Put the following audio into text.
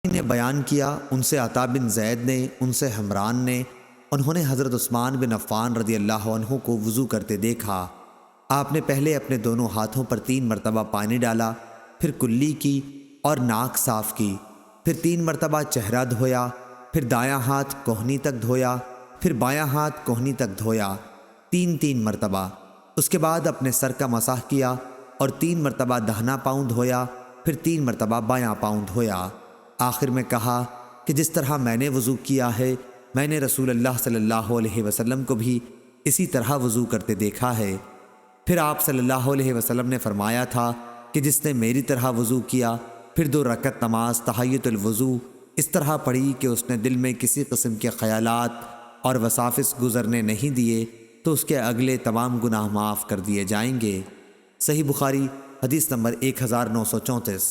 نے بیان کیا ان سے عطا بن زید نے، ان سے حمران نے، انہوں نے حضرت عثمان بن عفان رضی اللہ عنہ کو وضو کرتے دیکھا۔ آپ نے پہلے اپنے دونوں ہاتھوں پر 3 مرتبہ پانی ڈالا، پھر کلی کی اور ناک صاف کی، پھر 3 مرتبہ چہرہ دھویا، پھر دایاں ہاتھ کوہنی تک دھویا، پھر بایاں ہاتھ کوہنی تک دھویا، 3 مرتبہ۔ اس کے بعد اپنے سر کا مسح کیا اور 3 مرتبہ دہنا پاؤں دھویا، پھر 3 مرتبہ بایاں پاؤں دھویا۔ آخر میں کہا کہ جس طرح میں نے وضو کیا ہے، میں نے رسول اللہ صلی اللہ علیہ وسلم کو بھی اسی طرح وضو کرتے دیکھا ہے۔ پھر آپ صلی اللہ علیہ وسلم نے فرمایا تھا کہ جس نے میری طرح وضو کیا، پھر 2 رکعت نماز تحیۃ الوضو اس طرح پڑھی کہ اس نے دل میں کسی قسم کے خیالات اور وساوس گزرنے نہیں دیے، تو اس کے اگلے تمام گناہ معاف کر دیے جائیں گے۔ صحیح بخاری حدیث نمبر 1934۔